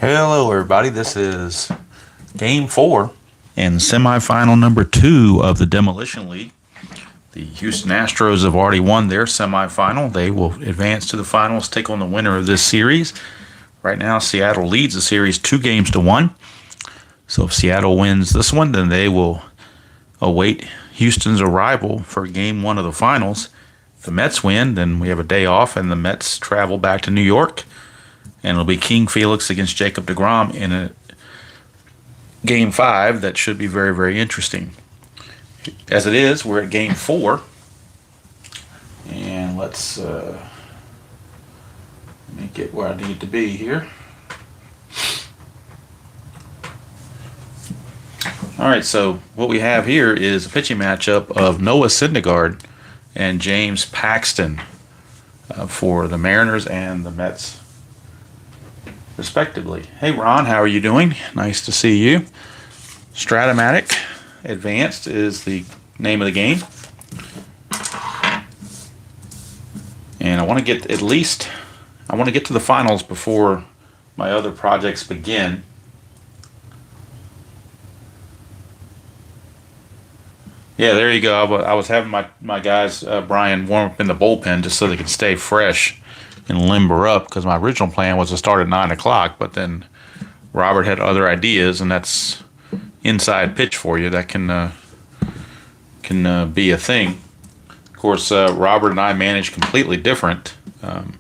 Hello, everybody. This is Game 4 and semifinal number 2 of the Demolition League. The Houston Astros have already won their semifinal. They will advance to the finals, take on the winner of this series. Right now, Seattle leads the series 2-1. So if Seattle wins this one, then they will await Houston's arrival for Game 1 of the finals. If the Mets win, then we have a day off, and the Mets travel back to New York. And it'll be King Felix against Jacob deGrom in a Game 5 that should be very, very interesting. As it is, we're at Game 4. And let's let me get where I need to be here. All right, so what we have here is a pitching matchup of Noah Syndergaard and James Paxton for the Mariners and the Mets, respectively. Hey, Ron, how are you doing? Nice to see you. Strat-O-Matic Advanced is the name of the game. And I want to get to the finals before my other projects begin. Yeah, there you go. I was having my guys, Brian, warm up in the bullpen just so they could stay fresh and limber up, because my original plan was to start at 9 o'clock, but then Robert had other ideas, and that's inside pitch for you. That can be a thing. Of course, Robert and I manage completely different, and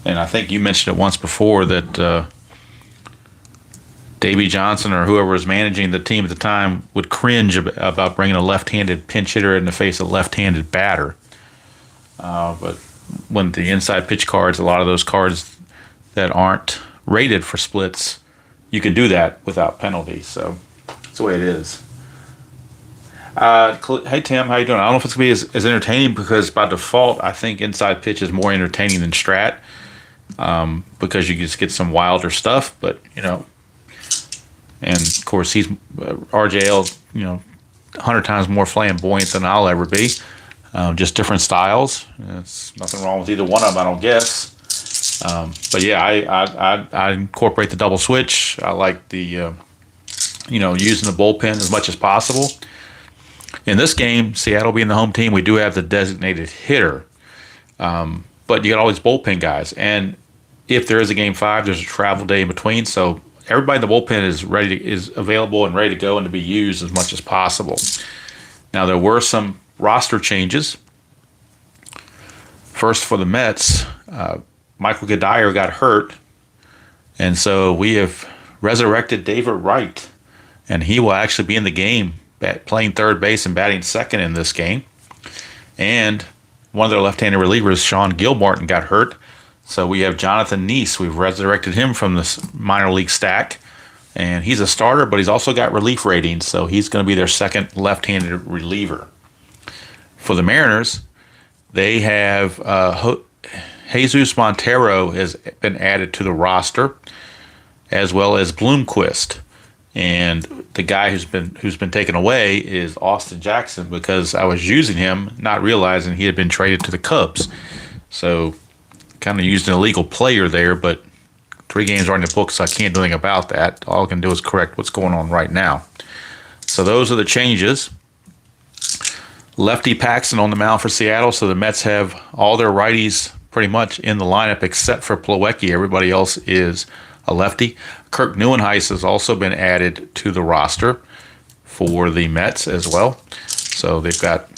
I think you mentioned it once before that Davey Johnson or whoever was managing the team at the time would cringe about bringing a left-handed pinch hitter in the face of a left-handed batter. But when the inside pitch cards, a lot of those cards that aren't rated for splits, you can do that without penalty. So that's the way it is. Hey, Tim, how you doing? I don't know if it's going to be as entertaining, because by default, I think inside pitch is more entertaining than strat, because you just get some wilder stuff. But, and of course, he's RJL, 100 times more flamboyant than I'll ever be. Just different styles. It's nothing wrong with either one of them, I don't guess. But yeah, I incorporate the double switch. I like the using the bullpen as much as possible. In this game, Seattle being the home team, we do have the designated hitter, but you got all these bullpen guys. And if there is a Game 5, there's a travel day in between, so everybody in the bullpen is available and ready to go and to be used as much as possible. Now, there were some roster changes. First, for the Mets, Michael Gaddire got hurt, and so we have resurrected David Wright, and he will actually be in the game, playing third base and batting second in this game. And one of their left-handed relievers, Sean Gilmartin, got hurt, so we have Jonathan Neese. We've resurrected him from this minor league stack, and he's a starter, but he's also got relief ratings, so he's going to be their second left-handed reliever. For the Mariners, they have Jesus Montero has been added to the roster, as well as Bloomquist. And the guy who's been taken away is Austin Jackson, because I was using him, not realizing he had been traded to the Cubs. So kind of used an illegal player there, but 3 games are in the books, so I can't do anything about that. All I can do is correct what's going on right now. So those are the changes. Lefty Paxton on the mound for Seattle, so the Mets have all their righties pretty much in the lineup except for Plawecki. Everybody else is a lefty. Kirk Neuenhuis has also been added to the roster for the Mets as well. So they've got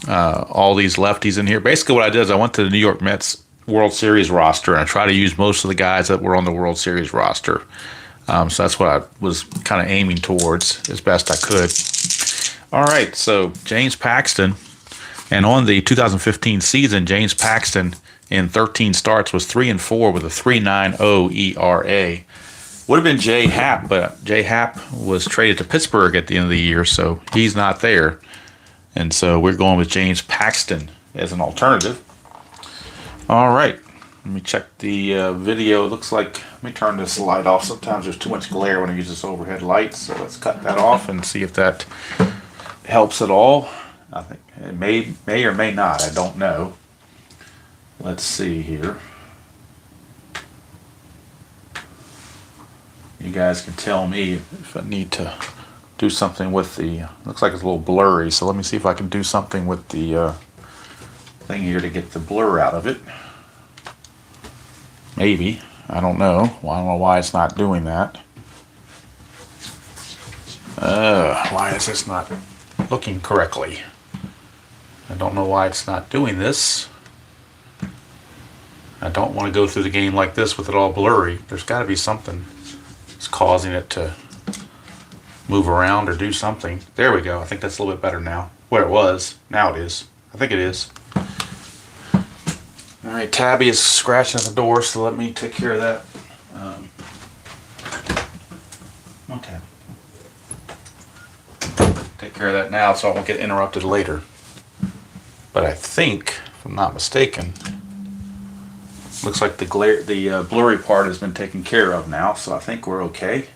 all these lefties in here. Basically what I did is I went to the New York Mets World Series roster, and I try to use most of the guys that were on the World Series roster. So that's what I was kind of aiming towards as best I could. All right, so James Paxton, and on the 2015 season, James Paxton in 13 starts was 3-4 with a 3.90 ERA. Would have been Jay Happ, but Jay Happ was traded to Pittsburgh at the end of the year, so he's not there. And so we're going with James Paxton as an alternative. All right, let me check the video. It looks like, let me turn this light off. Sometimes there's too much glare when I use this overhead light, so let's cut that off and see if that helps at all. I think it may or may not. I don't know. Let's see here. You guys can tell me if I need to do something with the, looks like it's a little blurry, so let me see if I can do something with the thing here to get the blur out of it. Maybe. I don't know. Well, I don't know why it's not doing that. Why is this not looking correctly? I don't know why it's not doing this. I don't want to go through the game like this with it all blurry. There's got to be something that's causing it to move around or do something. There we go. I think that's a little bit better now. Where it was, now it is. I think it is. All right, Tabby is scratching at the door, so let me take care of that. Okay. Take care of that now so I won't get interrupted later. But I think, if I'm not mistaken, looks like the blurry part has been taken care of now, so I think we're okay.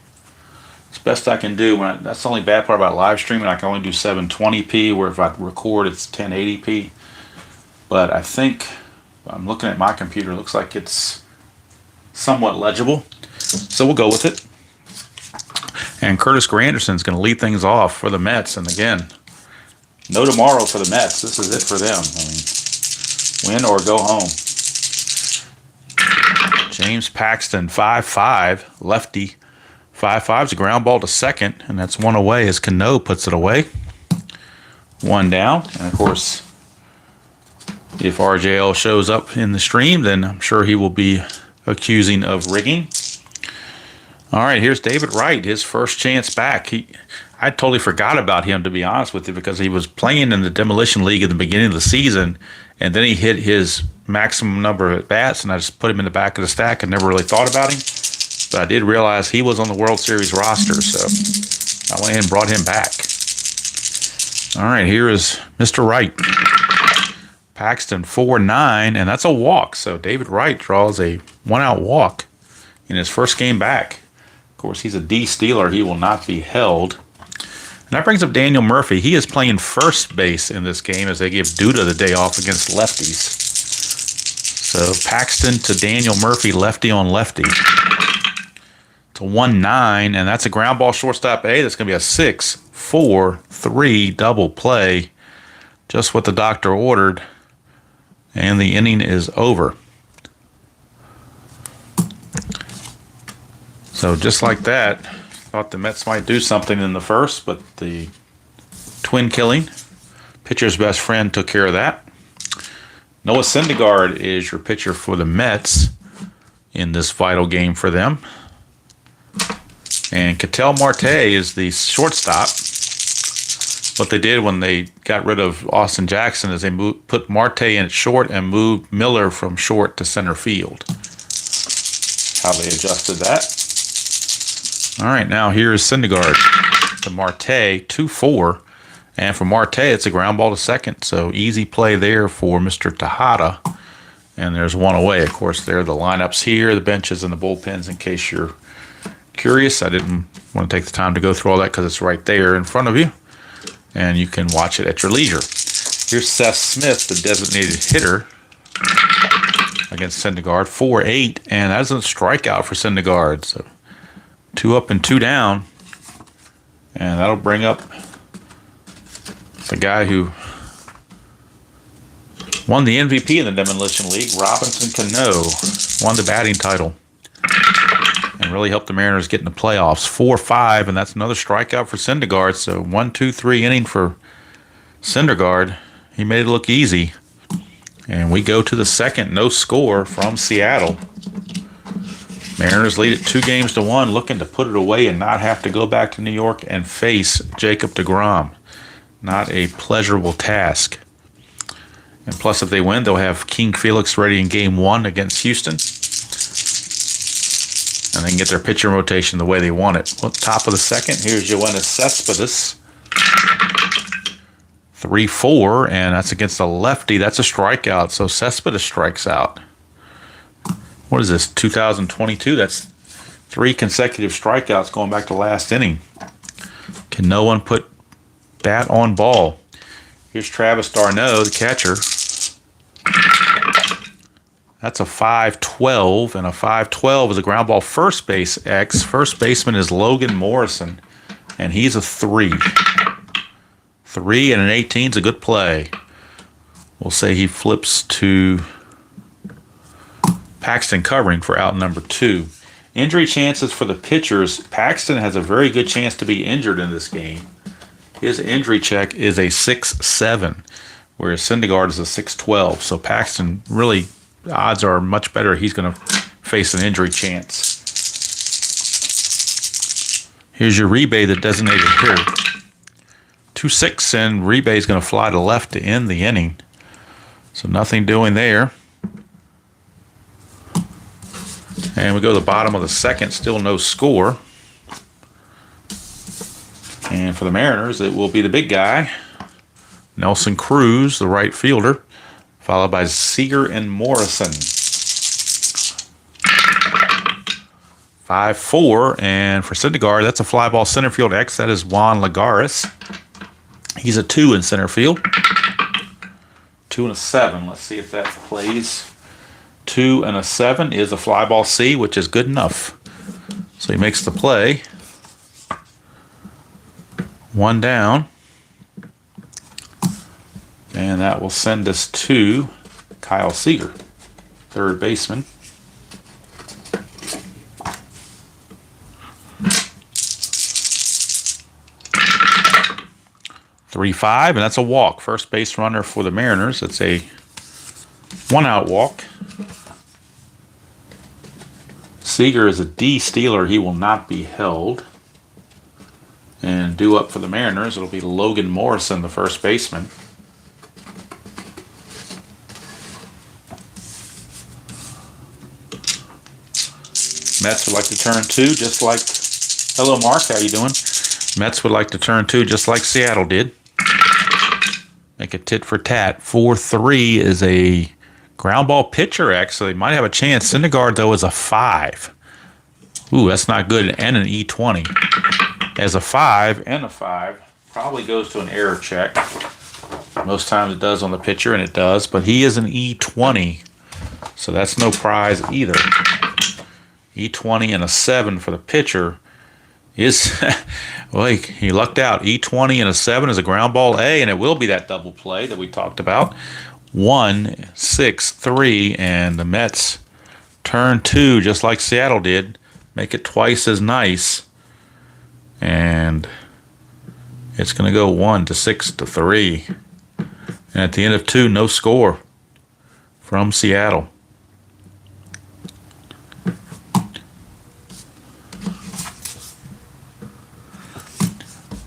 It's best I can do. That's the only bad part about live streaming. I can only do 720p, where if I record, it's 1080p. But I think, I'm looking at my computer, it looks like it's somewhat legible. So we'll go with it. And Curtis Granderson's going to lead things off for the Mets. And again, no tomorrow for the Mets. This is it for them. I mean, win or go home. James Paxton, 5-5, lefty. 5-5 is a ground ball to second, and that's one away as Cano puts it away. One down. And, of course, if RJL shows up in the stream, then I'm sure he will be accusing of rigging. All right, here's David Wright, his first chance back. I totally forgot about him, to be honest with you, because he was playing in the Demolition League at the beginning of the season, and then he hit his maximum number of at-bats, and I just put him in the back of the stack and never really thought about him. But I did realize he was on the World Series roster, so I went ahead and brought him back. All right, here is Mr. Wright. Paxton, 4-9, and that's a walk. So David Wright draws a one-out walk in his first game back. Of course, he's a D Steeler. He will not be held. And that brings up Daniel Murphy. He is playing first base in this game as they give Duda the day off against lefties. So Paxton to Daniel Murphy, lefty on lefty. It's a 1-9, and that's a ground ball shortstop A. That's going to be a 6-4-3 double play. Just what the doctor ordered. And the inning is over. So just like that, thought the Mets might do something in the first, but the twin killing, pitcher's best friend, took care of that. Noah Syndergaard is your pitcher for the Mets in this vital game for them. And Ketel Marte is the shortstop. What they did when they got rid of Austin Jackson is they put Marte in at short and moved Miller from short to center field. How they adjusted that. All right, now here's Syndergaard to Marte, 2-4. And for Marte, it's a ground ball to second. So easy play there for Mr. Tejada. And there's one away. Of course, there are the lineups here, the benches, and the bullpens in case you're curious. I didn't want to take the time to go through all that because it's right there in front of you. And you can watch it at your leisure. Here's Seth Smith, the designated hitter, against Syndergaard, 4-8. And that's a strikeout for Syndergaard. So 2 up and 2 down. And that'll bring up the guy who won the MVP in the Demolition League, Robinson Cano, won the batting title and really helped the Mariners get in the playoffs. 4-5, and that's another strikeout for Syndergaard. So 1-2-3 inning for Syndergaard. He made it look easy. And we go to the second, no score from Seattle. Mariners lead it 2-1, looking to put it away and not have to go back to New York and face Jacob deGrom. Not a pleasurable task. And plus, if they win, they'll have King Felix ready in Game 1 against Houston. And they can get their pitcher rotation the way they want it. Well, top of the second, here's Yoenis Cespedes. 3-4, and that's against a lefty. That's a strikeout, so Cespedes strikes out. What is this, 2022? That's 3 consecutive strikeouts going back to last inning. Can no one put bat on ball? Here's Travis d'Arnaud, the catcher. That's a 5-12, and a 5-12 is a ground ball first base X. First baseman is Logan Morrison, and he's a 3. 3 and an 18 is a good play. We'll say he flips to Paxton covering for out number 2. Injury chances for the pitchers. Paxton has a very good chance to be injured in this game. His injury check is a 6-7, whereas Syndergaard is a 6-12. So Paxton, really, the odds are much better he's going to face an injury chance. Here's your rebate, the designated hitter. 2-6, and rebate is going to fly to left to end the inning. So nothing doing there. And we go to the bottom of the second, still no score. And for the Mariners, it will be the big guy, Nelson Cruz, the right fielder, followed by Seager and Morrison. 5-4, and for Syndergaard, that's a fly ball center field X. That is Juan Lagares. He's a 2 in center field. 2 and a 7. Let's see if that plays. 2 and a 7 is a fly ball C, which is good enough. So he makes the play. 1 down. And that will send us to Kyle Seager, third baseman. (3-5), and that's a walk. First base runner for the Mariners. It's a 1-out walk. Seager is a D stealer. He will not be held. And due up for the Mariners, it'll be Logan Morrison, the first baseman. Mets would like to turn 2, just like... Hello, Mark. How you doing? Mets would like to turn 2, just like Seattle did. Make it tit for tat. 4-3 is a ground ball pitcher X, so they might have a chance. Syndergaard, though, is a 5. Ooh, that's not good. And an E20. As a 5 and a 5, probably goes to an error check. Most times it does on the pitcher, and it does. But he is an E20, so that's no prize either. E20 and a 7 for the pitcher is, well, he lucked out. E20 and a 7 is a ground ball A, and it will be that double play that we talked about. 1-6-3, and the Mets turn 2 just like Seattle did. Make it twice as nice. And it's going to go 1-6-3. And at the end of 2, no score from Seattle.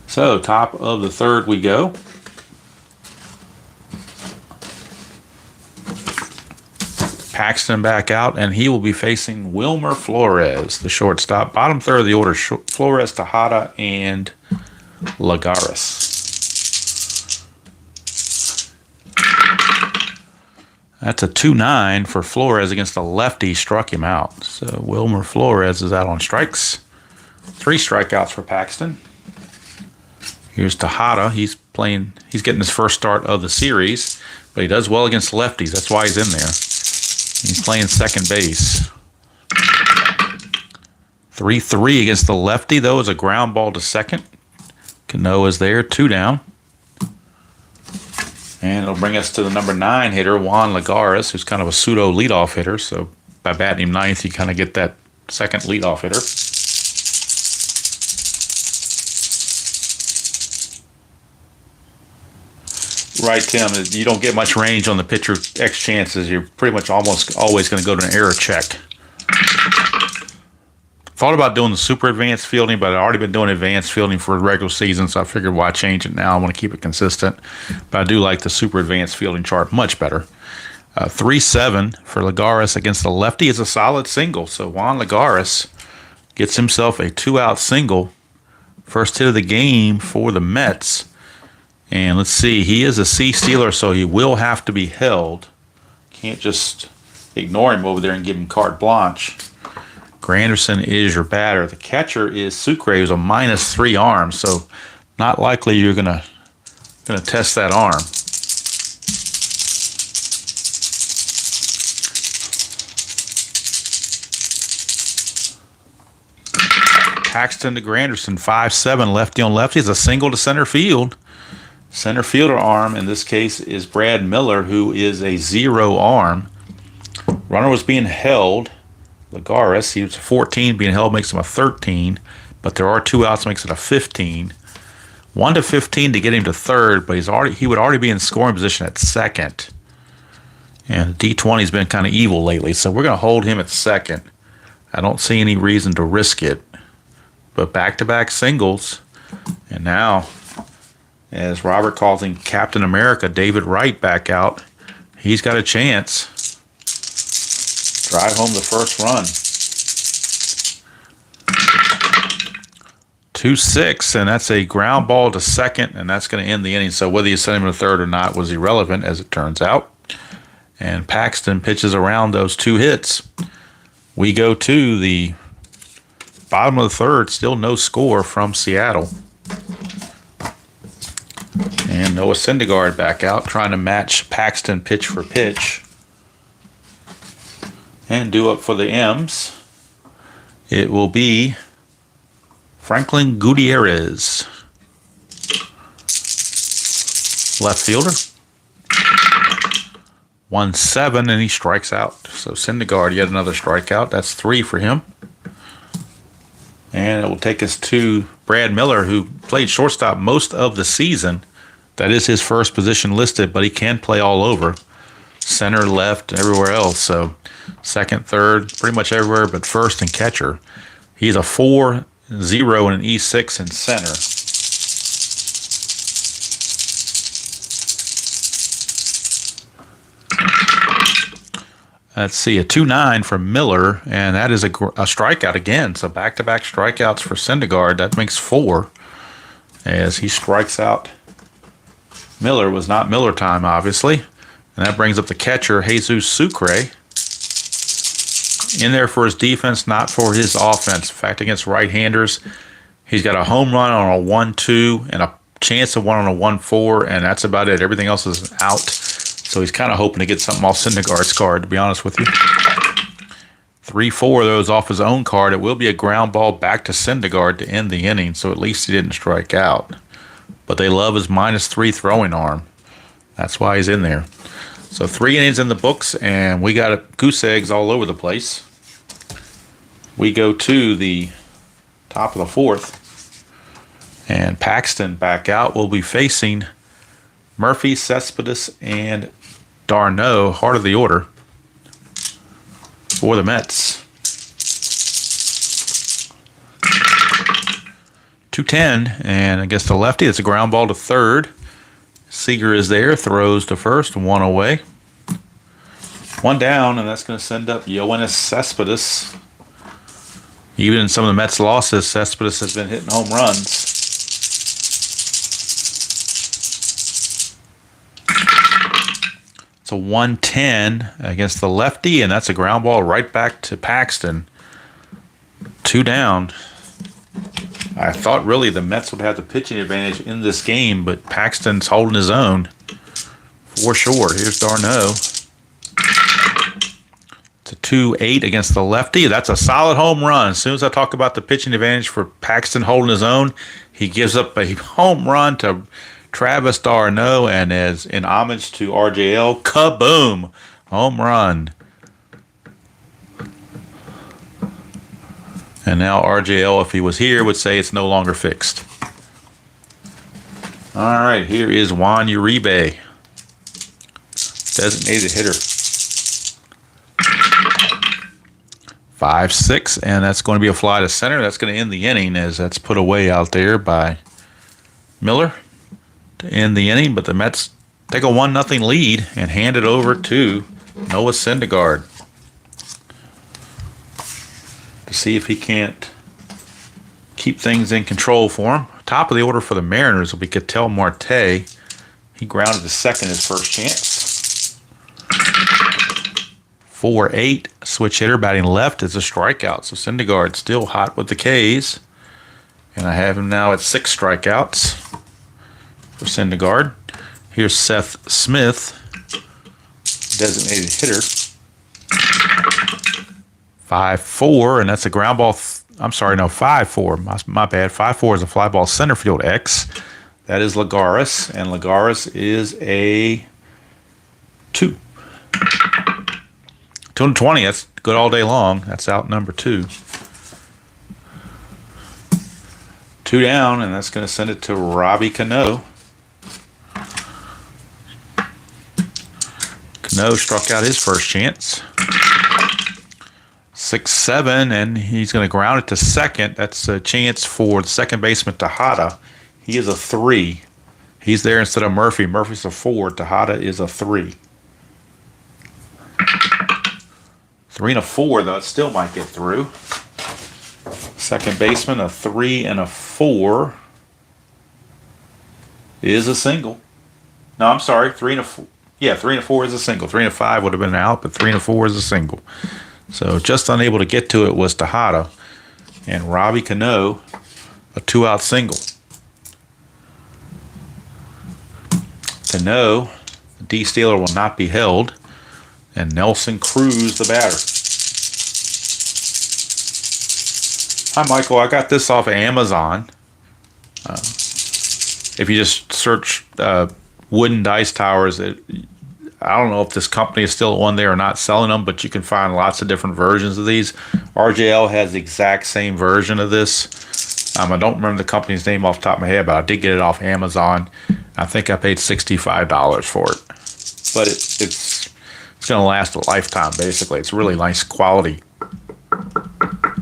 So, top of the third we go. Paxton back out, and he will be facing Wilmer Flores, the shortstop. Bottom third of the order, Flores, Tejada, and Lagares. That's a 2-9 for Flores against a lefty. Struck him out. So Wilmer Flores is out on strikes. 3 strikeouts for Paxton. Here's Tejada. He's getting his first start of the series, but he does well against lefties. That's why he's in there. He's playing second base. 3-3 against the lefty, though, is a ground ball to second. Cano is there, 2 down. And it'll bring us to the number 9 hitter, Juan Lagares, who's kind of a pseudo leadoff hitter. So by batting him 9th, you kind of get that second leadoff hitter. Right, Tim. You don't get much range on the pitcher X chances. You're pretty much almost always going to go to an error check. Thought about doing the super advanced fielding, but I've already been doing advanced fielding for the regular season, so I figured why change it now. I want to keep it consistent. But I do like the super advanced fielding chart much better. 3-7 for Lagares against the lefty is a solid single. So Juan Lagares gets himself a 2-out single. First hit of the game for the Mets. And let's see, he is a C stealer, so he will have to be held. Can't just ignore him over there and give him carte blanche. Granderson is your batter. The catcher is Sucre, who's a -3 arm, so not likely you're gonna test that arm. Paxton to Granderson, 5-7, lefty on lefty. It's a single to center field. Center fielder arm in this case is Brad Miller, who is a 0 arm. Runner was being held. Lagares, he was a 14, being held makes him a 13, but there are 2 outs, makes it a 15. 1 to 15 to get him to third, but he would already be in scoring position at second. And D20's been kind of evil lately, so we're going to hold him at second. I don't see any reason to risk it. But back-to-back singles, and now, as Robert calls him Captain America, David Wright back out. He's got a chance. Drive home the first run. 2-6, and that's a ground ball to second, and that's going to end the inning. So whether you sent him to third or not was irrelevant, as it turns out. And Paxton pitches around those 2 hits. We go to the bottom of the third, still no score from Seattle. And Noah Syndergaard back out, trying to match Paxton pitch for pitch. And due up for the M's, it will be Franklin Gutierrez, left fielder. 1-7, and he strikes out. So Syndergaard, yet another strikeout. That's 3 for him. And it will take us to Brad Miller, who played shortstop most of the season. That is his first position listed, but he can play all over. Center, left, everywhere else. So second, third, pretty much everywhere but first and catcher. He's a 4-0 and an E6 in center. Let's see, a 2-9 for Miller, and that is a strikeout again. So back-to-back strikeouts for Syndergaard. That makes 4 as he strikes out. Miller was not Miller time, obviously. And that brings up the catcher, Jesus Sucre. In there for his defense, not for his offense. In fact, against right-handers, he's got a home run on a 1-2 and a chance of one on a 1-4, and that's about it. Everything else is out. So he's kind of hoping to get something off Syndergaard's card, to be honest with you. 3-4 of those off his own card. It will be a ground ball back to Syndergaard to end the inning, so at least he didn't strike out. But they love his -3 throwing arm. That's why he's in there. So 3 innings in the books, and we got goose eggs all over the place. We go to the top of the 4th, and Paxton back out. Will be facing Murphy, Cespedes, and d'Arnaud, heart of the order for the Mets. 2-10, and against the lefty, it's a ground ball to third. Seager is there, throws to first, 1 away. 1 down, and that's going to send up Yoenis Cespedes. Even in some of the Mets' losses, Cespedes has been hitting home runs. It's a 1-10 against the lefty, and that's a ground ball right back to Paxton. 2 down. I thought really the Mets would have the pitching advantage in this game, but Paxton's holding his own for sure. Here's d'Arnaud. It's a 2-8 against the lefty. That's a solid home run. As soon as I talk about the pitching advantage for Paxton holding his own, he gives up a home run to Travis d'Arnaud, and as in homage to RJL, kaboom, home run. And now RJL, if he was here, would say it's no longer fixed. All right, here is Juan Uribe, designated hitter. 5-6, and that's going to be a fly to center. That's going to end the inning, as that's put away out there by Miller to end the inning, but the Mets take a 1-0 lead and hand it over to Noah Syndergaard to see if he can't keep things in control for him. Top of the order for the Mariners will be Ketel Marte. He grounded to second his first chance. 4-8, switch hitter, batting left is a strikeout. So Syndergaard still hot with the K's. And I have him now at 6 strikeouts for Syndergaard. Here's Seth Smith, designated hitter. 5-4, and that's a ground ball I'm sorry, no, 5-4. My bad. 5-4 is a fly ball center field X. That is Lagares, and Lagares is a 2. 220, that's good all day long. That's out number 2. 2 down, and that's going to send it to Robbie Cano. Cano struck out his first chance. 6-7, and he's going to ground it to second. That's a chance for the second baseman, Tejada. He is a 3. He's there instead of Murphy. Murphy's a 4. Tejada is a 3. 3 and a 4, though. It still might get through. Second baseman, a 3 and a 4 is a single. No, I'm sorry. 3 and a 4. Yeah, 3 and a 4 is a single. 3 and a 5 would have been out, but 3 and a 4 is a single. So just unable to get to it was Tejada. And Robbie Cano, a 2-out single. Cano, the D-Stealer will not be held. And Nelson Cruz, the batter. Hi, Michael. I got this off of Amazon. If you just search wooden dice towers, I don't know if this company is still on there or not selling them, but you can find lots of different versions of these. RJL has the exact same version of this. I don't remember the company's name off the top of my head, but I did get it off Amazon. I think I paid $65 for it. But it's going to last a lifetime, basically. It's really nice quality.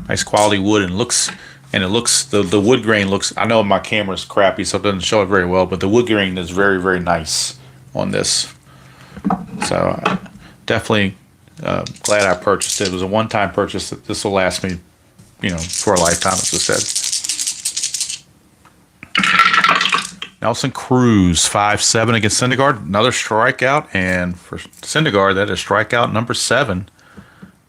Nice quality wood, and the wood grain looks, I know my camera's crappy, so it doesn't show it very well, but the wood grain is very, very nice on this. So definitely glad I purchased it. It was a one-time purchase. This will last me, for a lifetime, as I said. Nelson Cruz, 5-7 against Syndergaard. Another strikeout, and for Syndergaard, that is strikeout number 7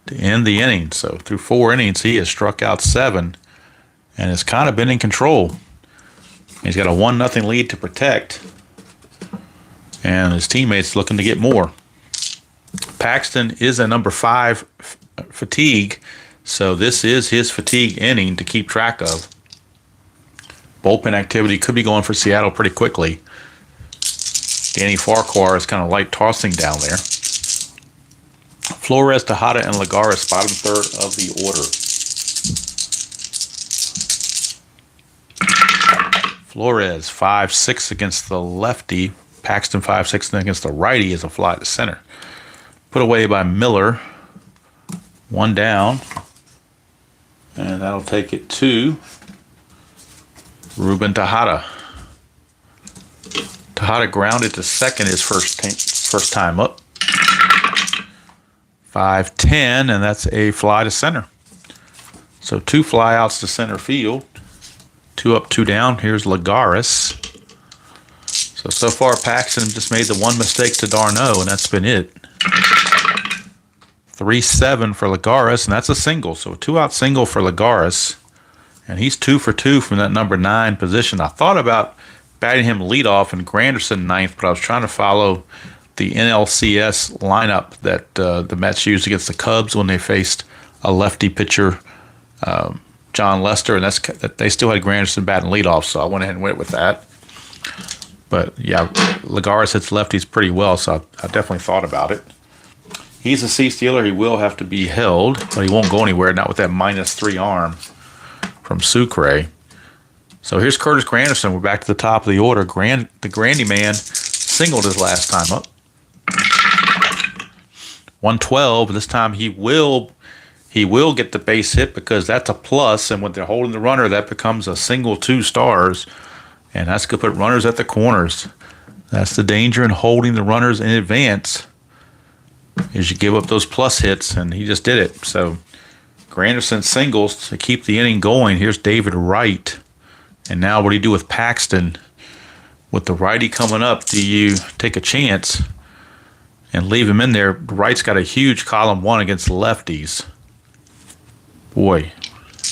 to end the inning. So through 4 innings, he has struck out 7 and has kind of been in control. He's got a 1-0 lead to protect, and his teammates looking to get more. Paxton is a number 5 fatigue, so this is his fatigue inning to keep track of. Bullpen activity could be going for Seattle pretty quickly. Danny Farquhar is kind of light tossing down there. Flores, Tejada, and Lagares, bottom third of the order. Flores, 5-6 against the lefty. Paxton, 5-6 against the righty is a fly to center. Put away by Miller. 1 down. And that'll take it to Ruben Tejada. Tejada grounded to second his first time up. 5-10, and that's a fly to center. So 2 flyouts to center field. 2 up, 2 down. Here's Lagares. So far Paxton just made the one mistake to d'Arnaud, and that's been it. 3-7 for Lagares, and that's a single. So a 2-out single for Lagares. And he's 2 for 2 from that number 9 position. I thought about batting him leadoff and Granderson ninth, but I was trying to follow the NLCS lineup that the Mets used against the Cubs when they faced a lefty pitcher, John Lester, and they still had Granderson batting leadoff, so I went ahead and went with that. But yeah, Lagares hits lefties pretty well, so I definitely thought about it. He's a C-stealer. He will have to be held, but he won't go anywhere, not with that -3 arm from Sucre. So here's Curtis Granderson. We're back to the top of the order. The Grandy man singled his last time up. 112. This time he will get the base hit because that's a plus, and when they're holding the runner, that becomes a single 2 stars, and that's going to put runners at the corners. That's the danger in holding the runners in advance, is you give up those plus hits, and he just did it. So Granderson singles to keep the inning going. Here's David Wright. And now what do you do with Paxton? With the righty coming up, do you take a chance and leave him in there? Wright's got a huge column 1 against the lefties. Boy,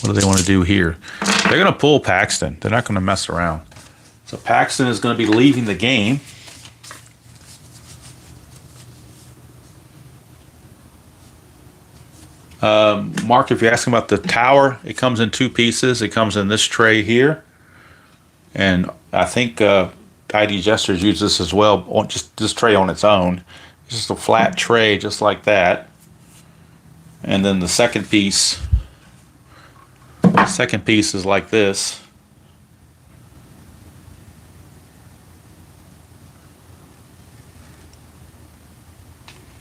what do they want to do here? They're going to pull Paxton. They're not going to mess around. So Paxton is going to be leaving the game. Mark, if you're asking about the tower, it comes in two pieces. It comes in this tray here, and I think ID Jesters use this as well. On just this tray on its own, it's just a flat tray, just like that. And then the second piece is like this.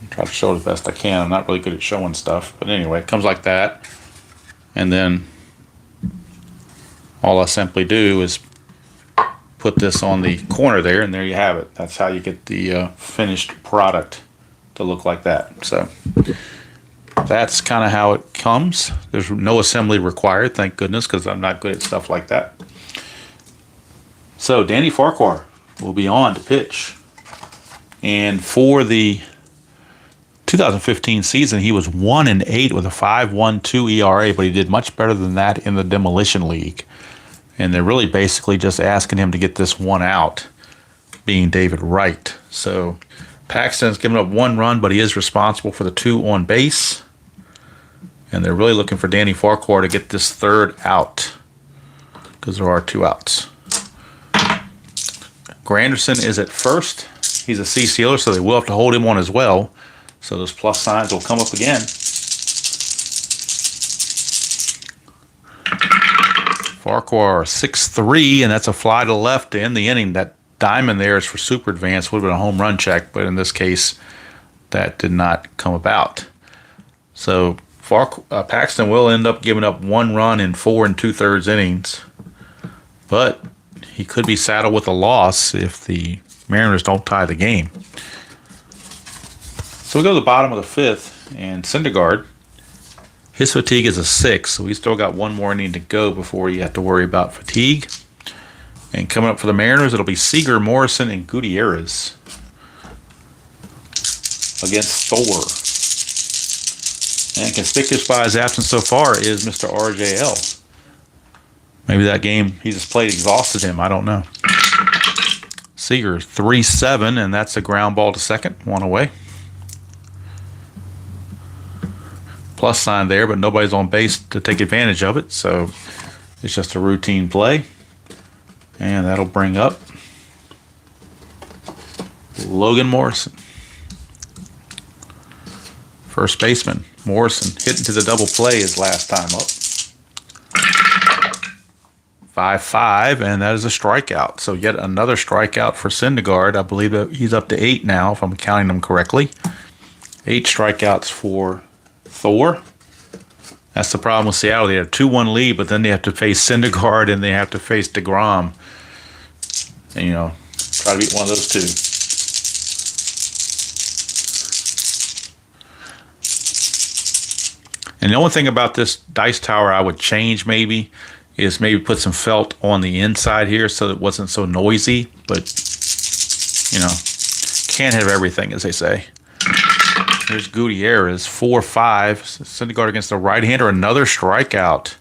Try to show it the best I can. I'm not really good at showing stuff, but anyway, it comes like that. And then all I simply do is put this on the corner there, and there you have it. That's how you get the finished product to look like that. So that's kind of how it comes. There's no assembly required, thank goodness, because I'm not good at stuff like that. So Danny Farquhar will be on to pitch. And for the 2015 season, he was 1-8 with a 5.12 ERA, but he did much better than that in the Demolition League. And they're really basically just asking him to get this one out, being David Wright. So Paxton's given up one run, but he is responsible for the 2 on base. And they're really looking for Danny Farquhar to get this third out, because there are 2 outs. Granderson is at first. He's a CCLer, so they will have to hold him on as well. So those plus signs will come up again. Farquhar 6-3, and that's a fly to left to end the inning. That diamond there is for super advance. Would have been a home run check, but in this case, that did not come about. So Paxton will end up giving up 1 run in 4 2/3 innings, but he could be saddled with a loss if the Mariners don't tie the game. So we go to the bottom of the 5th, and Syndergaard, his fatigue is a 6, so he's still got 1 more inning to go before you have to worry about fatigue. And coming up for the Mariners, it'll be Seager, Morrison, and Gutierrez against Thor. And conspicuous by his absence so far is Mr. RJL. Maybe that game he just played exhausted him. I don't know. Seager 3-7, and that's a ground ball to second, 1 away. Plus sign there, but nobody's on base to take advantage of it, so it's just a routine play. And that'll bring up Logan Morrison. First baseman, Morrison, hitting to the double play his last time up. 5-5, and that is a strikeout. So yet another strikeout for Syndergaard. I believe that he's up to 8 now, if I'm counting them correctly. 8 strikeouts for Thor. That's the problem with Seattle. They have a 2-1 lead, but then they have to face Syndergaard and they have to face DeGrom. And, try to beat one of those 2. And the only thing about this dice tower I would change maybe is maybe put some felt on the inside here so it wasn't so noisy. But, can't have everything, as they say. Here's Gutierrez, 4-5. Syndergaard against the right-hander, another strikeout.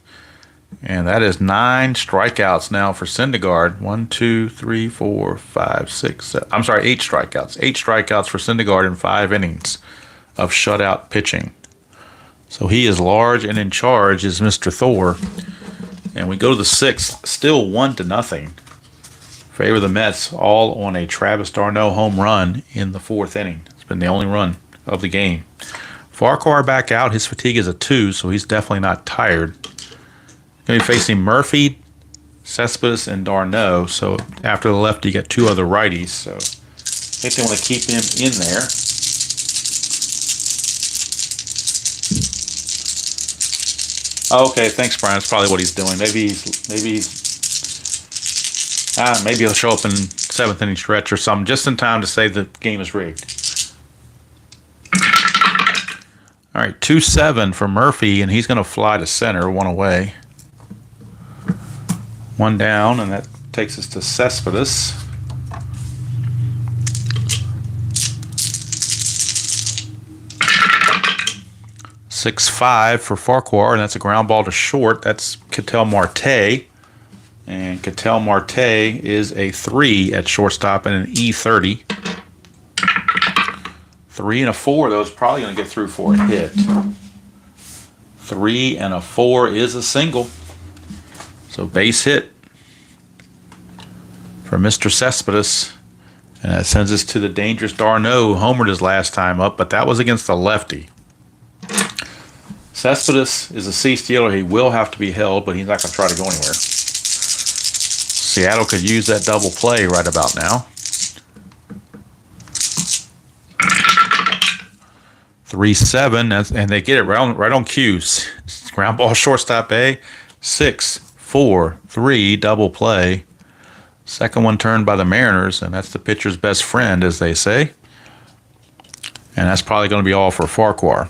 And that is 9 strikeouts now for Syndergaard. 1, 2, 3, 4, 5, 6, 7. I'm sorry, 8 strikeouts. 8 strikeouts for Syndergaard in 5 innings of shutout pitching. So he is large and in charge is Mr. Thor. And we go to the 6th, still 1-0. Favor of the Mets, all on a Travis d'Arnaud home run in the 4th inning. It's been the only run of the game. Farquhar back out. His fatigue is a 2, so he's definitely not tired. Going to be facing Murphy, Cespedes, and d'Arnaud. So after the lefty, you get 2 other righties. So I think they want to keep him in there. Oh, okay, thanks, Brian. That's probably what he's doing. Maybe he'll show up in 7th inning stretch or something, just in time to say the game is rigged. All right, 2-7 for Murphy, and he's going to fly to center, 1 away. 1 down, and that takes us to Cespedes. (6-5) for Farquhar, and that's a ground ball to short. That's Ketel Marte. And Ketel Marte is a 3 at shortstop and an E30. 3 and a 4, though, is probably going to get through for a hit. 3 and a 4 is a single. So base hit for Mr. Cespedes. And that sends us to the dangerous d'Arnaud, who homered his last time up, but that was against the lefty. Cespedes is a C-stealer. He will have to be held, but he's not going to try to go anywhere. Seattle could use that double play right about now. 3-7, and they get it right on cue. Ground ball, shortstop A. 6-4-3 double play. Second one turned by the Mariners, and that's the pitcher's best friend, as they say. And that's probably going to be all for Farquhar.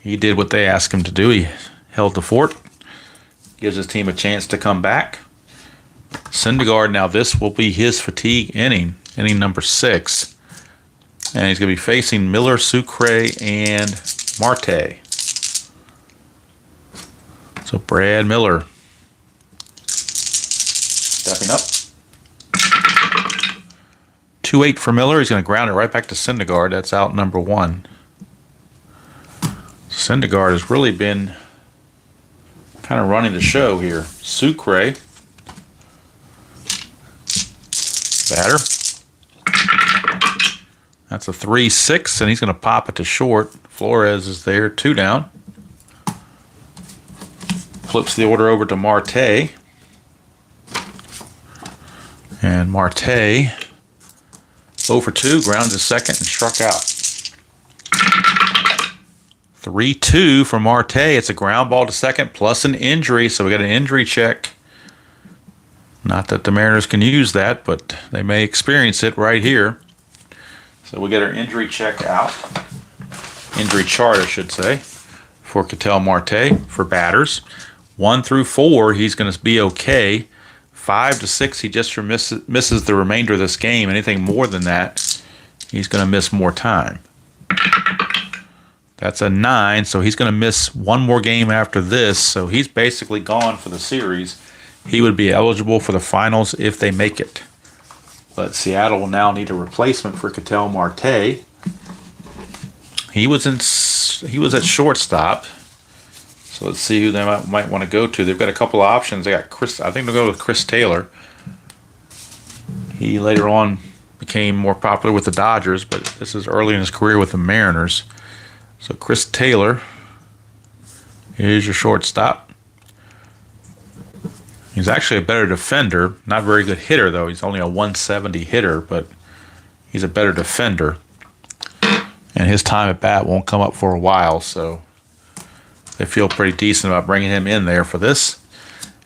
He did what they asked him to do. He held the fort. Gives his team a chance to come back. Syndergaard, now this will be his fatigue inning number 6. And he's going to be facing Miller, Sucre, and Marte. So Brad Miller stepping up. 2-8 for Miller. He's going to ground it right back to Syndergaard. That's out number 1. Syndergaard has really been kind of running the show here. Sucre. Batter. That's a 3-6, and he's going to pop it to short. Flores is there, 2 down. Flips the order over to Marte. And Marte, 0 for 2, grounds his second and struck out. 3-2 for Marte. It's a ground ball to second plus an injury, so we got an injury check. Not that the Mariners can use that, but they may experience it right here. So we get our injury check out. Injury chart, I should say, for Ketel Marte for batters. 1 through 4, he's going to be okay. 5 to 6, he just misses the remainder of this game. Anything more than that, he's going to miss more time. That's a 9, so he's going to miss one more game after this. So he's basically gone for the series. He would be eligible for the finals if they make it. But Seattle will now need a replacement for Ketel Marte. He was at shortstop. So let's see who they might want to go to. They've got a couple of options. They got Chris. I think they'll go with Chris Taylor. He later on became more popular with the Dodgers, but this is early in his career with the Mariners. So Chris Taylor is your shortstop. He's actually a better defender. Not very good hitter, though. He's only a 170 hitter, but he's a better defender. And his time at bat won't come up for a while, so they feel pretty decent about bringing him in there for this.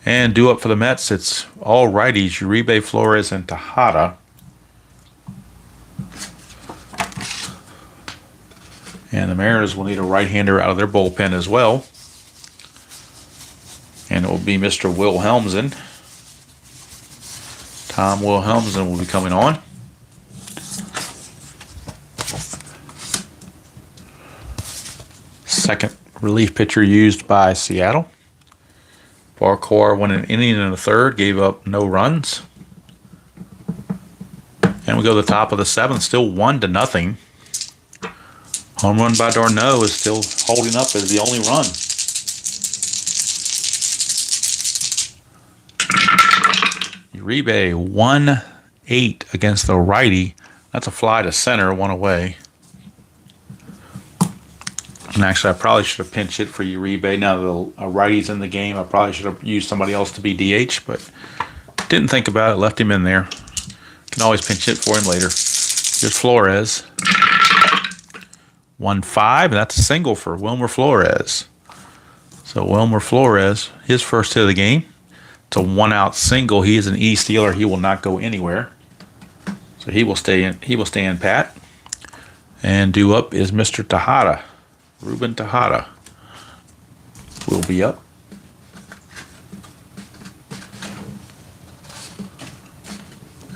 And due up for the Mets, it's all righties, Uribe, Flores, and Tejada. And the Mariners will need a right-hander out of their bullpen as well. And it will be Mr. Wilhelmsen. Tom Wilhelmsen will be coming on. Second relief pitcher used by Seattle. Farquhar went an inning and a third, gave up no runs. And we go to the top of the 7th, still 1-0. Home run by d'Arnaud is still holding up as the only run. Uribe 1-8 against the righty. That's a fly to center, 1 away. And actually, I probably should have pinch hit for Uribe. Now the righty's in the game, I probably should have used somebody else to be DH, but didn't think about it. Left him in there. Can always pinch hit for him later. Here's Flores. 1-5, and that's a single for Wilmer Flores. So Wilmer Flores, his first hit of the game. It's a 1-out single. He is an E-stealer. He will not go anywhere. So he will stay in. He will stand pat. And due up is Mr. Tejada. Ruben Tejada will be up.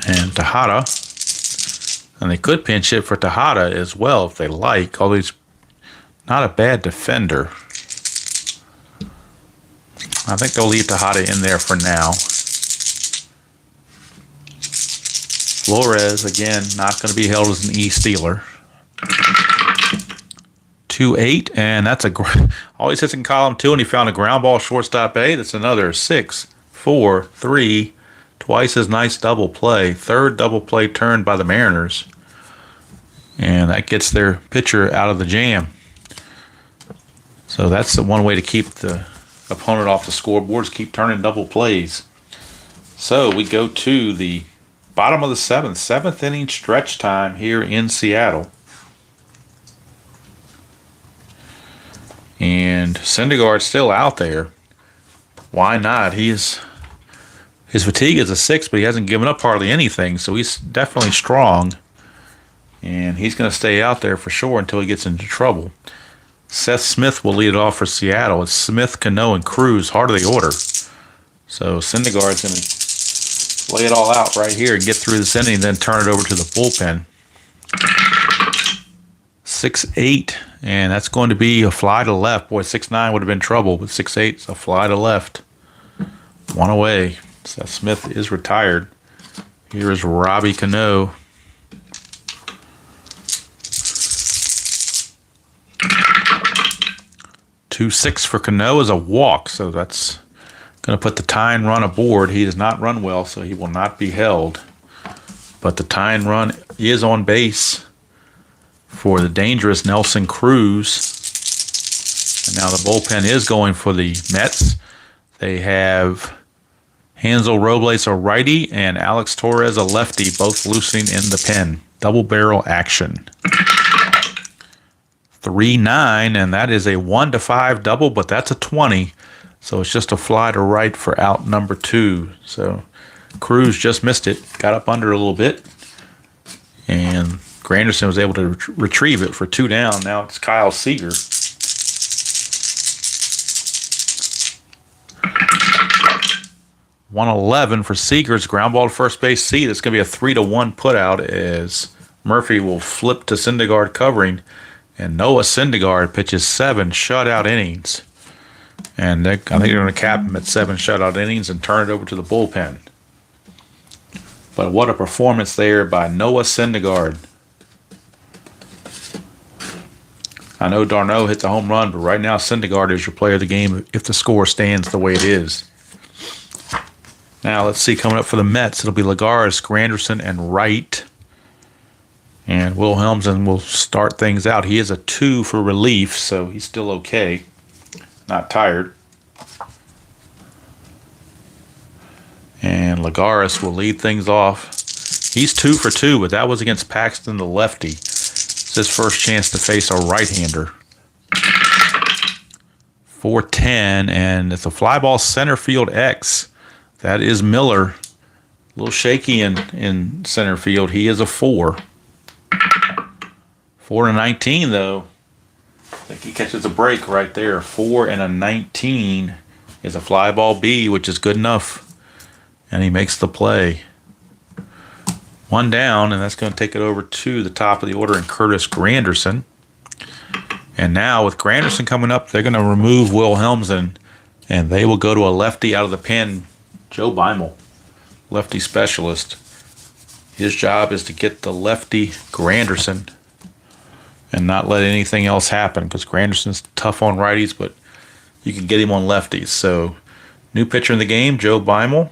And Tejada, and they could pinch hit for Tejada as well if they like, although he's not a bad defender. I think they'll leave Tejada in there for now. Flores, again, not going to be held as an E-stealer. 2-8, and that's always hits in column 2, and he found a ground ball shortstop A. That's another 6-4-3, twice as nice double play. Third double play turned by the Mariners, and that gets their pitcher out of the jam. So that's the one way to keep the opponent off the scoreboard, is keep turning double plays. So we go to the bottom of the seventh inning stretch time here in Seattle. And Syndergaard's still out there. Why not? His fatigue is a 6, but he hasn't given up hardly anything, so he's definitely strong. And he's going to stay out there for sure until he gets into trouble. Seth Smith will lead it off for Seattle. It's Smith, Cano, and Cruz, heart of the order. So Syndergaard's going to lay it all out right here and get through this inning, then turn it over to the bullpen. 6-8, and that's going to be a fly to left. Boy, 6-9 would have been trouble, but 6-8 is a fly to left. One away. Seth Smith is retired. Here is Robbie Cano. 2-6 for Cano is a walk, so that's going to put the tying run aboard. He does not run well, so he will not be held. But the tying run is on base for the dangerous Nelson Cruz. And now the bullpen is going for the Mets. They have Hansel Robles, a righty, and Alex Torres, a lefty, both loosening in the pen. Double barrel action. 3-9, and that is a 1-5 double, but that's a 20. So it's just a fly to right for out number 2. So Cruz just missed it, got up under a little bit, and Granderson was able to retrieve it for 2 down. Now it's Kyle Seager. $111 for Seager's ground ball to first base C. That's going to be a 3-1 put out as Murphy will flip to Syndergaard covering. And Noah Syndergaard pitches 7 shutout innings. And I think they're going to cap him at 7 shutout innings and turn it over to the bullpen. But what a performance there by Noah Syndergaard. I know d'Arnaud hit the home run, but right now Syndergaard is your player of the game if the score stands the way it is. Now let's see, coming up for the Mets, it'll be Lagares, Granderson, and Wright. And Will Helmsley will start things out. He is a 2 for relief, so he's still okay. Not tired. And Lagares will lead things off. He's 2 for 2, but that was against Paxton, the lefty. It's his first chance to face a right-hander. 4-10, and it's a fly ball center field X. That is Miller. A little shaky in center field. He is a 4. 4-19, though. I think he catches a break right there. 4-19 is a fly ball B, which is good enough. And he makes the play. 1 down, and that's going to take it over to the top of the order in Curtis Granderson. And now with Granderson coming up, they're going to remove Will Helmsley, and they will go to a lefty out of the pen, Joe Beimel, lefty specialist. His job is to get the lefty Granderson and not let anything else happen, because Granderson's tough on righties, but you can get him on lefties. So, new pitcher in the game, Joe Beimel.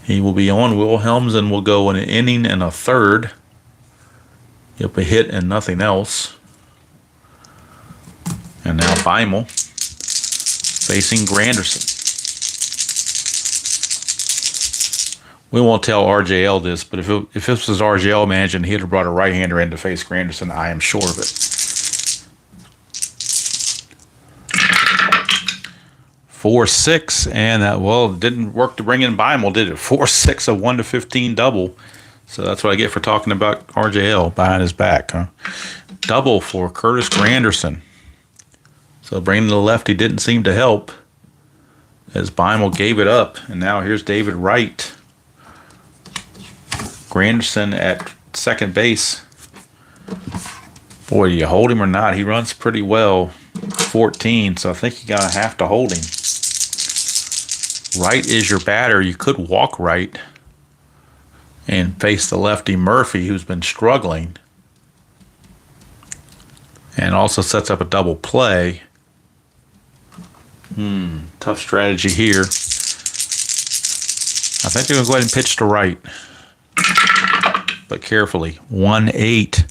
He will be on. Will Helmsley will go in an inning and a third. He'll be hit and nothing else. And now Beimel facing Granderson. We won't tell RJL this, but if this was RJL managing, he'd have brought a right-hander in to face Granderson. I am sure of it. 4-6, and that, well, it didn't work to bring in Beimel, did it? 4-6, a 1-15 double. So that's what I get for talking about RJL behind his back, huh? Double for Curtis Granderson. So bringing the lefty didn't seem to help as Beimel gave it up. And now here's David Wright. Granderson at second base. Boy, do you hold him or not? He runs pretty well. 14, so I think you're going to have to hold him. Wright is your batter. You could walk Wright and face the lefty Murphy, who's been struggling. and also sets up a double play. Tough strategy here. I think they're going to go ahead and pitch to right, but carefully. 1-8.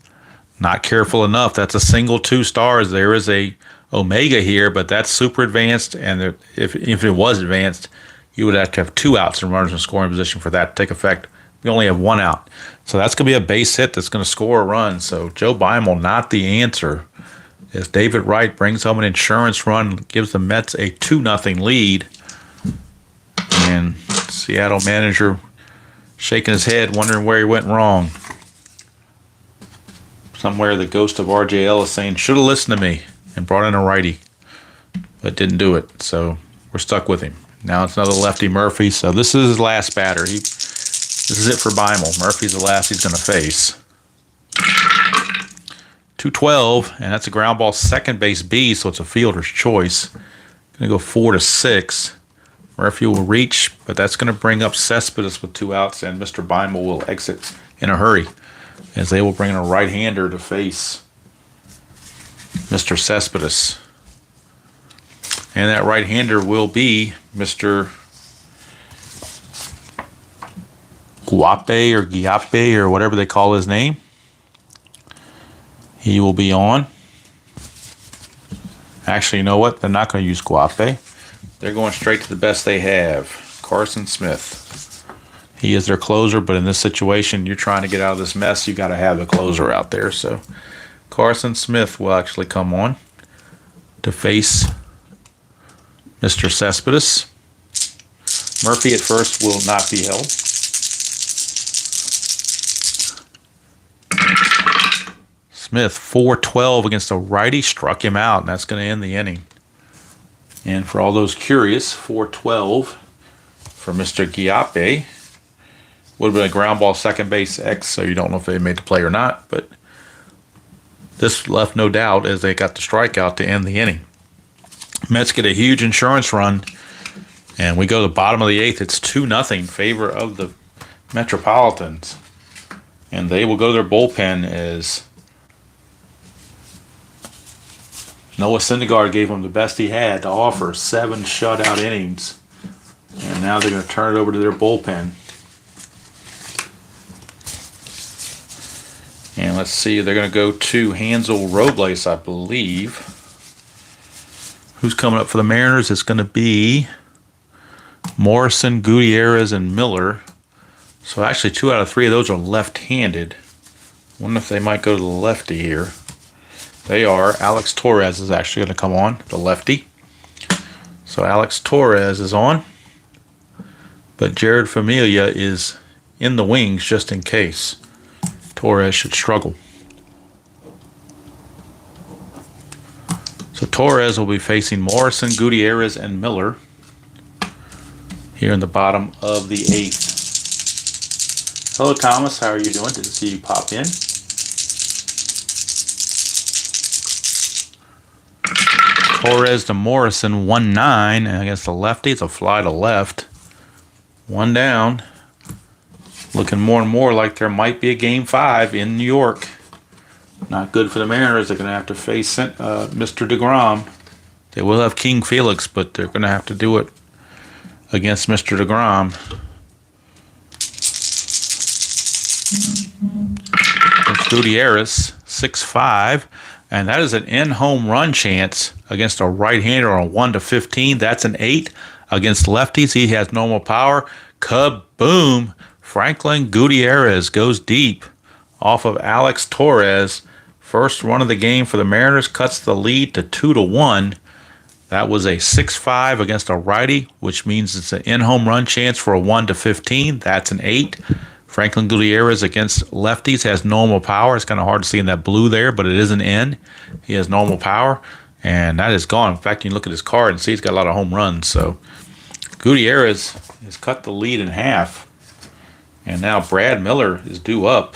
Not careful enough. That's a single 2 stars. There is a Omega here, but that's super advanced, and if it was advanced, you would have to have 2 outs and runners in scoring position for that to take effect. We only have 1 out. So that's going to be a base hit that's going to score a run. So Joe Beimel, not the answer. As David Wright brings home an insurance run, gives the Mets a 2-0 lead. And Seattle manager shaking his head, wondering where he went wrong. Somewhere the ghost of R.J. Ellis saying, should have listened to me and brought in a righty, but didn't do it. So we're stuck with him. Now it's another lefty, Murphy. So this is his last batter. This is it for Beimel. Murphy's the last he's going to face. 2-12, and that's a ground ball, second base B, so it's a fielder's choice. Going to go 4-6. Murphy will reach, but that's going to bring up Cespedes with 2 outs, and Mr. Beimel will exit in a hurry, as they will bring in a right-hander to face Mr. Cespedes. And that right-hander will be Mr. Guape or whatever they call his name. He will be on. Actually, you know what? They're not going to use Guape. They're going straight to the best they have, Carson Smith. He is their closer, but in this situation, you're trying to get out of this mess, you got to have the closer out there. So Carson Smith will actually come on to face Mr. Cespedes. Murphy at first will not be held. Smith, 4-12 against a righty, struck him out, and that's going to end the inning. And for all those curious, 4-12 for Mr. Guiape. Would have been a ground ball second base X, so you don't know if they made the play or not, but this left no doubt as they got the strikeout to end the inning. Mets get a huge insurance run, and we go to the bottom of the 8th. It's 2-0 in favor of the Metropolitans. And they will go to their bullpen as Noah Syndergaard gave them the best he had to offer, 7 shutout innings. And now they're going to turn it over to their bullpen. And let's see, they're going to go to Hansel Robles, I believe. Who's coming up for the Mariners? It's going to be Morrison, Gutierrez, and Miller. So actually 2 out of 3 of those are left-handed. Wonder if they might go to the lefty here. They are. Alex Torres is actually going to come on, the lefty. So Alex Torres is on. But Jared Familia is in the wings just in case Torres should struggle. So Torres will be facing Morrison, Gutierrez, and Miller here in the bottom of the 8th. Hello, Thomas. How are you doing? Didn't see you pop in. Torres to Morrison, 1-9, and against the lefty, it's a fly to left. 1 down. Looking more and more like there might be a Game 5 in New York. Not good for the Mariners. They're going to have to face Mr. DeGrom. They will have King Felix, but they're going to have to do it against Mr. DeGrom. It's Gutierrez, 6-5. And that is an in-home run chance against a right-hander on 1-15. That's an 8 against lefties. He has normal power. Kaboom! Franklin Gutierrez goes deep off of Alex Torres. First run of the game for the Mariners, cuts the lead to 2-1. That was a 6-5 against a righty, which means it's an in-home run chance for a 1-15. That's an 8. Franklin Gutierrez against lefties has normal power. It's kind of hard to see in that blue there, but it is an N. He has normal power, and that is gone. In fact, you can look at his card and see he's got a lot of home runs. So Gutierrez has cut the lead in half, and now Brad Miller is due up.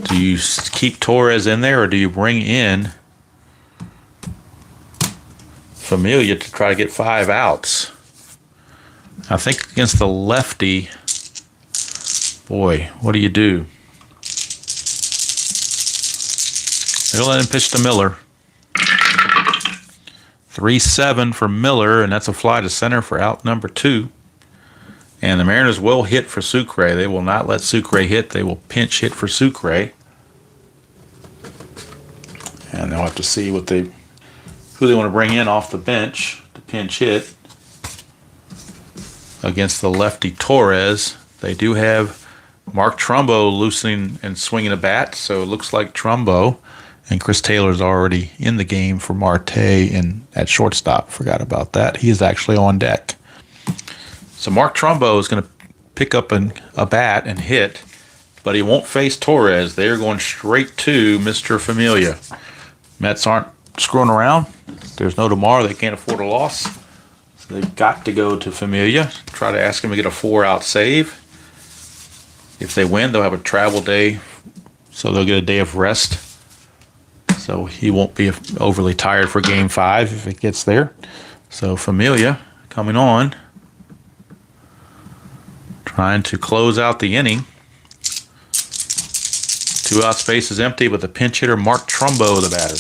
Do you keep Torres in there, or do you bring in Familia to try to get 5 outs? I think against the lefty, boy, what do you do? They'll let him pitch to Miller. 3-7 for Miller, and that's a fly to center for out number 2. And the Mariners will hit for Sucre. They will not let Sucre hit. They will pinch hit for Sucre. And they'll have to see who they want to bring in off the bench to pinch hit against the lefty Torres. They do have Mark Trumbo loosening and swinging a bat, so it looks like Trumbo. And Chris Taylor's already in the game for Marte at shortstop. Forgot about that. He is actually on deck. So Mark Trumbo is going to pick up a bat and hit, but he won't face Torres. They are going straight to Mr. Familia. Mets aren't screwing around. There's no tomorrow. They can't afford a loss. So they've got to go to Familia, try to ask him to get a 4-out save. If they win, they'll have a travel day, so they'll get a day of rest. So he won't be overly tired for Game 5 if it gets there. So Familia coming on, trying to close out the inning. 2-out space is empty, but the pinch hitter Mark Trumbo, the batter.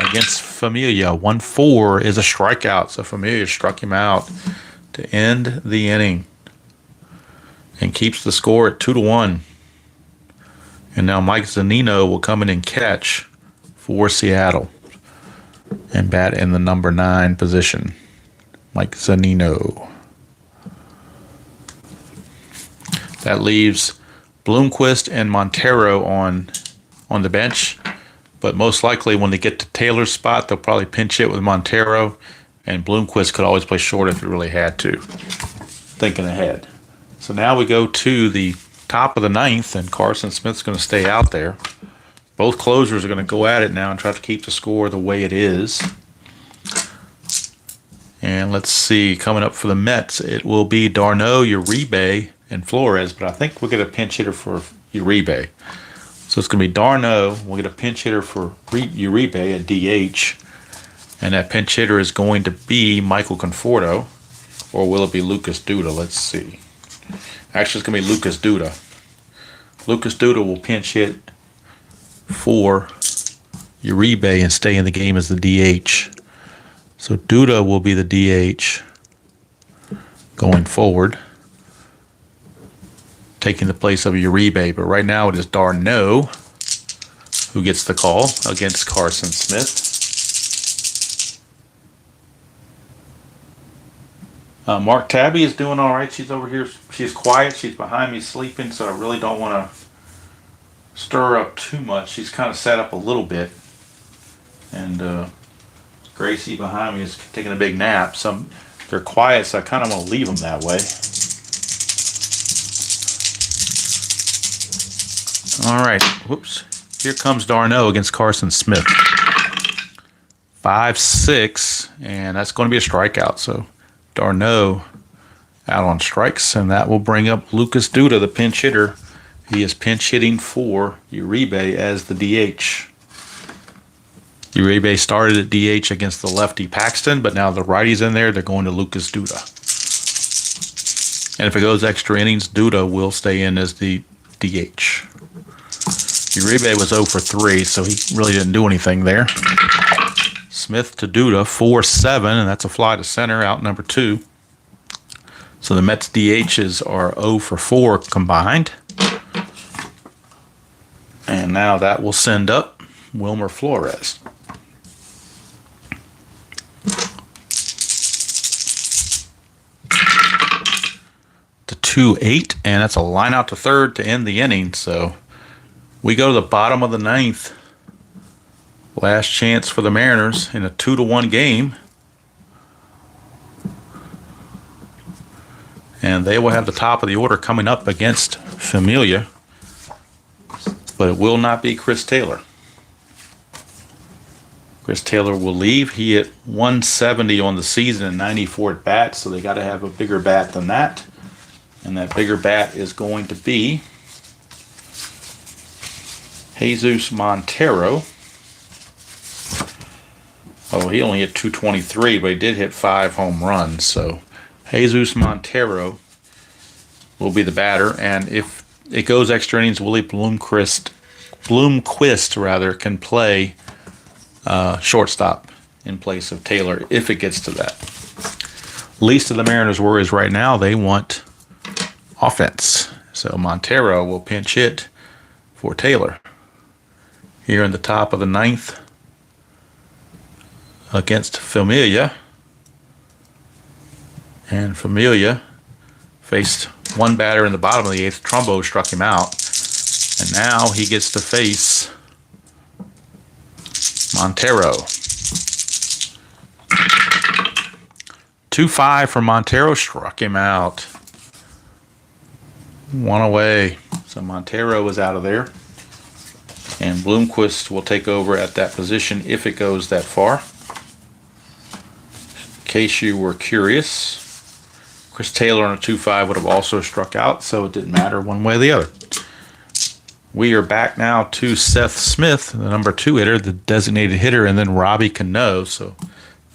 Against Familia, 1-4 is a strikeout. So Familia struck him out to end the inning and keeps the score at 2-1. And now Mike Zunino will come in and catch for Seattle and bat in the number 9 position. Mike Zunino. That leaves Bloomquist and Montero on the bench. But most likely when they get to Taylor's spot, they'll probably pinch hit with Montero. And Bloomquist could always play short if he really had to. Thinking ahead. So now we go to the top of the 9th, and Carson Smith's going to stay out there. Both closers are going to go at it now and try to keep the score the way it is. And let's see, coming up for the Mets, it will be d'Arnaud, Uribe, and Flores, but I think we'll get a pinch hitter for Uribe. So it's going to be d'Arnaud, we'll get a pinch hitter for Uribe at DH, and that pinch hitter is going to be Michael Conforto, or will it be Lucas Duda? Let's see. Actually, it's going to be Lucas Duda. Lucas Duda will pinch hit for Uribe and stay in the game as the DH. So Duda will be the DH going forward, taking the place of Uribe. But right now it is d'Arnaud who gets the call against Carson Smith. Mark Tabby is doing all right. She's over here. She's quiet. She's behind me sleeping, so I really don't want to stir up too much. She's kind of sat up a little bit. And Gracie behind me is taking a big nap. They're quiet, so I kind of want to leave them that way. All right. Whoops. Here comes d'Arnaud against Carson Smith. 5-6, and that's going to be a strikeout. So d'Arnaud out on strikes, and that will bring up Lucas Duda, the pinch hitter. He is pinch hitting for Uribe as the DH. Uribe started at DH against the lefty Paxton, but now the righty's in there. They're going to Lucas Duda. And if it goes extra innings, Duda will stay in as the DH. Uribe was 0 for 3, so he really didn't do anything there. Smith to Duda, 4-7, and that's a fly to center, out number 2. So the Mets DHs are 0 for 4 combined. And now that will send up Wilmer Flores. To 2-8, and that's a line out to third to end the inning. So we go to the bottom of the 9th. Last chance for the Mariners in a 2-1 game. And they will have the top of the order coming up against Familia. But it will not be Chris Taylor. Chris Taylor will leave. He hit 170 on the season and 94 at bats, so they got to have a bigger bat than that. And that bigger bat is going to be Jesus Montero. Oh, he only hit 223, but he did hit 5 home runs. So Jesus Montero will be the batter. And if it goes extra innings, Willie Bloomquist Bloomquist rather can play shortstop in place of Taylor if it gets to that. Least of the Mariners' worries right now, they want offense. So Montero will pinch hit for Taylor here in the top of the ninth against Familia. And Familia faced one batter in the bottom of the eighth. Trumbo struck him out. And now he gets to face Montero. 2-5 for Montero, struck him out. One away. So Montero is out of there. And Bloomquist will take over at that position if it goes that far. In case you were curious, Chris Taylor on a 2-5 would have also struck out, so it didn't matter one way or the other. We are back now to Seth Smith, the number 2 hitter, the designated hitter, and then Robbie Cano. So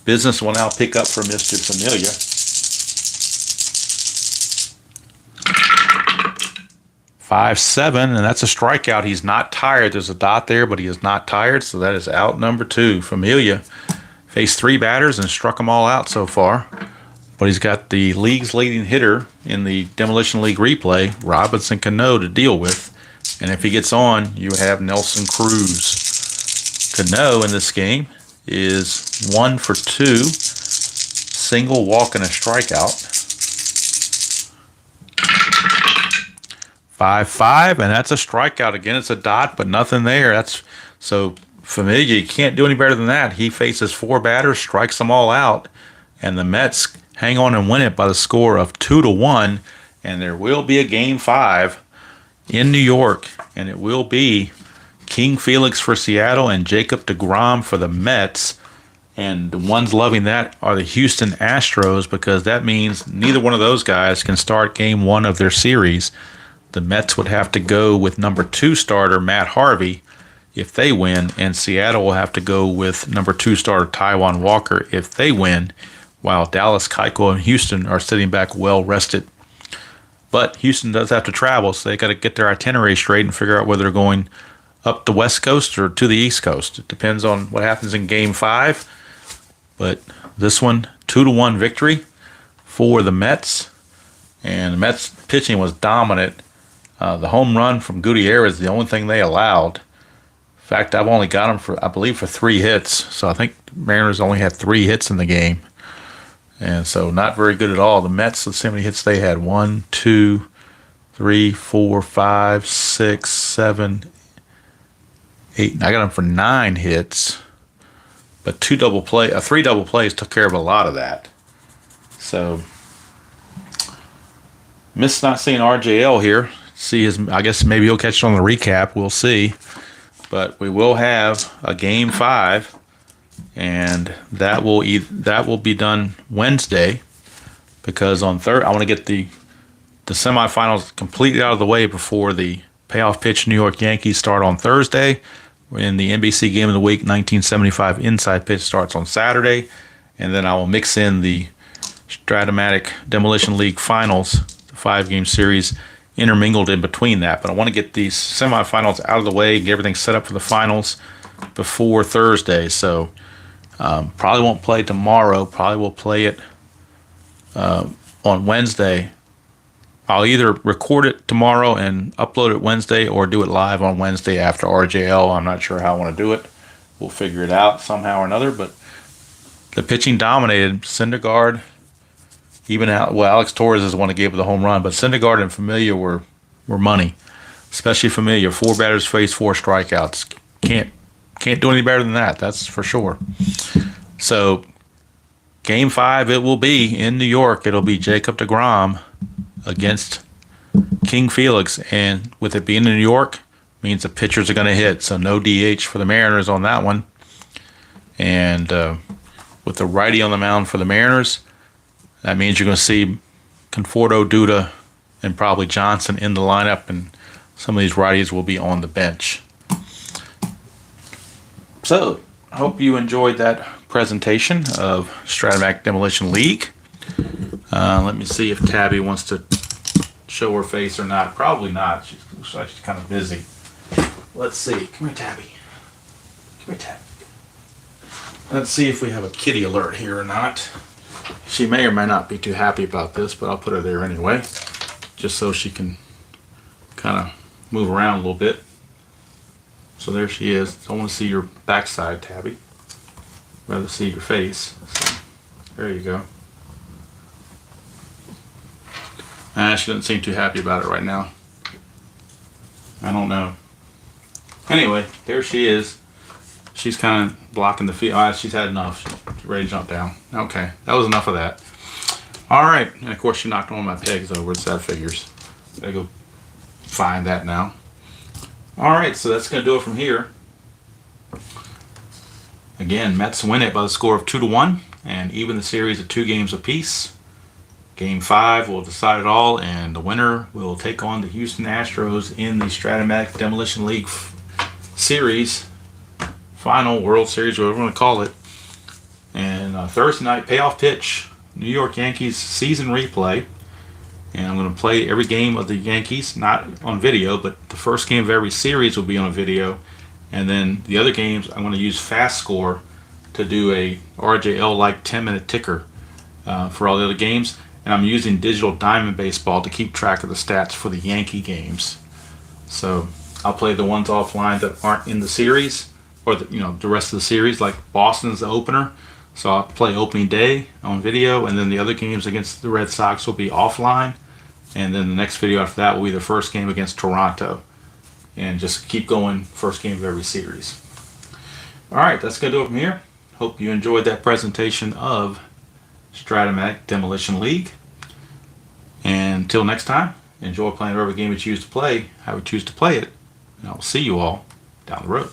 business will now pick up for Mr. Familia. 5-7, and that's a strikeout. He's not tired. There's a dot there, but he is not tired, so that is out number 2. Familia faced 3 batters and struck them all out so far. But he's got the league's leading hitter in the Demolition League replay, Robinson Cano, to deal with. And if he gets on, you have Nelson Cruz. Cano in this game is 1 for 2, single, walk, and a strikeout. 5-5, and that's a strikeout. Again, it's a dot, but nothing there. So Familia, you can't do any better than that. He faces 4 batters, strikes them all out, and the Mets hang on and win it by the score of 2-1. And there will be a Game 5 in New York, and it will be King Felix for Seattle and Jacob deGrom for the Mets. And the ones loving that are the Houston Astros, because that means neither one of those guys can start Game 1 of their series. The Mets would have to go with number 2 starter Matt Harvey if they win, and Seattle will have to go with number 2 starter Taijuan Walker if they win, while Dallas Keuchel and Houston are sitting back well rested. But Houston does have to travel, so they got to get their itinerary straight and figure out whether they're going up the West Coast or to the East Coast. It depends on what happens in Game 5. But this one, 2-1 victory for the Mets. And the Mets pitching was dominant. The home run from Gutierrez is the only thing they allowed. In fact, I've only got them for, I believe, for 3 hits. So I think the Mariners only had 3 hits in the game. And so not very good at all. The Mets, let's see how many hits they had. 1, 2, 3, 4, 5, 6, 7, 8. I got them for 9 hits. But 3 double plays took care of a lot of that. So missed not seeing RJL here. I guess maybe he'll catch it on the recap. We'll see. But we will have a Game 5. And that will be done Wednesday, because on Thursday I want to get the semifinals completely out of the way before the payoff pitch New York Yankees start on Thursday. In the NBC Game of the Week 1975 inside pitch starts on Saturday, and then I will mix in the Strat-O-Matic Demolition League finals, the 5-game series, intermingled in between that. But I want to get these semifinals out of the way, get everything set up for the finals before Thursday. So probably won't play tomorrow. Probably will play it on Wednesday. I'll either record it tomorrow and upload it Wednesday, or do it live on Wednesday after RJL. I'm not sure how I want to do it. We'll figure it out somehow or another. But the pitching dominated. Syndergaard, Alex Torres is the one that gave the home run, but Syndergaard and Familia were money, especially Familia. 4 batters faced, 4 strikeouts. Can't do any better than that. That's for sure. So Game 5, it will be in New York. It'll be Jacob deGrom against King Felix, and with it being in New York, means the pitchers are going to hit. So no DH for the Mariners on that one. And with the righty on the mound for the Mariners, that means you're going to see Conforto, Duda, and probably Johnson in the lineup, and some of these righties will be on the bench. So I hope you enjoyed that presentation of Strat-O-Matic Demolition League. Let me see if Tabby wants to show her face or not. Probably not. She looks like she's kind of busy. Let's see. Come here, Tabby. Come here, Tabby. Let's see if we have a kitty alert here or not. She may or may not be too happy about this, but I'll put her there anyway, just so she can kind of move around a little bit. So there she is. I want to see your backside, Tabby. I'd rather see your face. So, there you go. She doesn't seem too happy about it right now. I don't know. Anyway, there she is. She's kind of blocking the field. She's had enough. She's ready to jump down. Okay, that was enough of that. All right, and of course she knocked one of my pegs over, so that figures. Gotta go find that now. All right, so that's gonna do it from here. Again, Mets win it by the score of 2-1 and even the series at 2 games apiece. Game 5 will decide it all, and the winner will take on the Houston Astros in the Strat-O-Matic Demolition League series. Final World Series, whatever you want to call it. And Thursday night payoff pitch, New York Yankees season replay. And I'm going to play every game of the Yankees, not on video, but the first game of every series will be on video. And then the other games, I'm going to use Fast Score to do a RJL-like 10-minute ticker for all the other games. And I'm using Digital Diamond Baseball to keep track of the stats for the Yankee games. So I'll play the ones offline that aren't in the series, or the rest of the series, like Boston's the opener. So I'll play opening day on video, and then the other games against the Red Sox will be offline. And then the next video after that will be the first game against Toronto. And just keep going, first game of every series. All right, that's going to do it from here. Hope you enjoyed that presentation of Strat-O-Matic Demolition League. And until next time, enjoy playing whatever game you choose to play, how you choose to play it. And I'll see you all down the road.